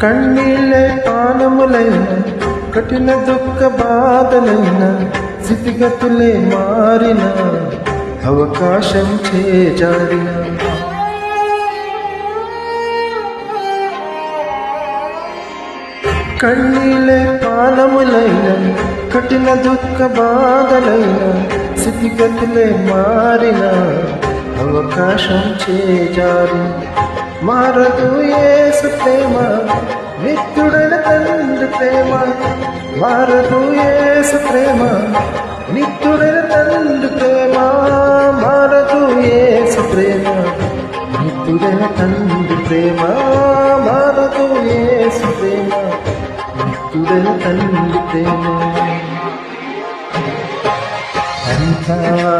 కన్నీళ్ళే పానములైన కఠిన దుఃఖ బాధలైన స్థితిగతులే మారిన అవకాశం చేజారిన కన్నీళ్ళే పానములైన కఠిన దుఃఖ బాధలైన స్థితిగతులే మారిన అవకాశం చేజారి మారదు యేసు ప్రేమ నిత్యుడైన తండ్రి ప్రేమ మారదు యేసు ప్రేమ నిత్యుడైన తండ్రి ప్రేమ మారదు యేసు ప్రేమ నిత్యుడైన తండ్రి ప్రేమ మారదు యేసు ప్రేమ నిత్యుడైన తండ్రి ప్రేమ అంతా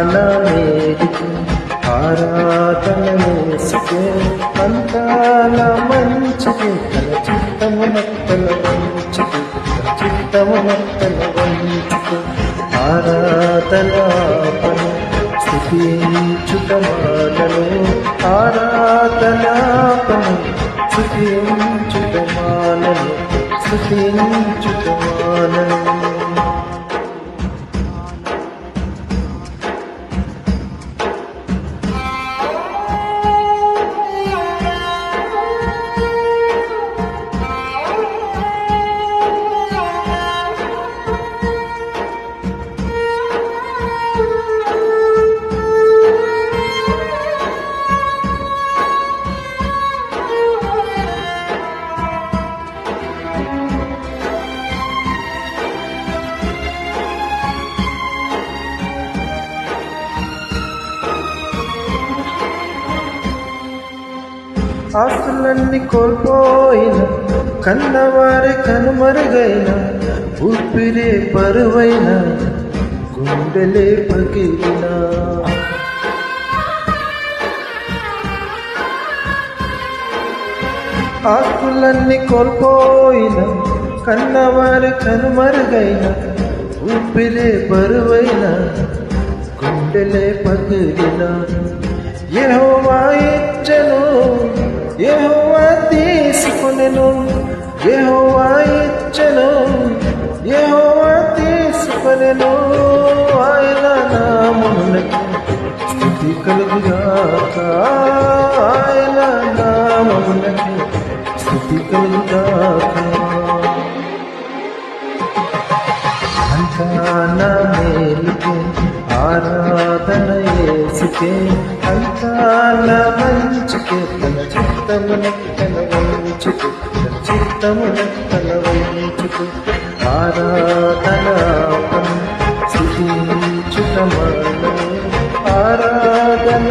నా మేలుకు ఆరాధన యేసుకే అంతా నా మంచికి తన చిత్తమునత్తల వంచుకు తన చిత్తమునత్తల వంచుకు ఆరాధనాపను స్తుతించుటమానను ఆరాధనాపను స్తుతించుటమానను స్తుతించుటమానను ఆస్తులన్నీ కోల్పోయిన కన్నవారి కనుమరుగైన ఊపిరే పరువైన గుండెలే పగిలిన ఆస్తులన్నీ కోల్పోయిన కన్నవారి కనుమరుగైన ఊపిరే పరువైన గుండెలే పగిలిన యెహోవా ఇచ్చెను యెహోవా తీసుకొనెను యెహోవా ఇచ్చెను యెహోవా తీసుకొనెను ఆయన నామమునకు స్తుతి కలుగుగాక ఆయన నామమునకు స్తుతి కలుగుగాక అంతా నా మేలుకే ఆరాధన యేసుకే అంతా నా మంచికే తన చిత్తమునత్తల వంచుకు తన చిత్తమునత్తల వంచుకు ఆరాధనాపను స్తుతించుటమానను ఆరాధన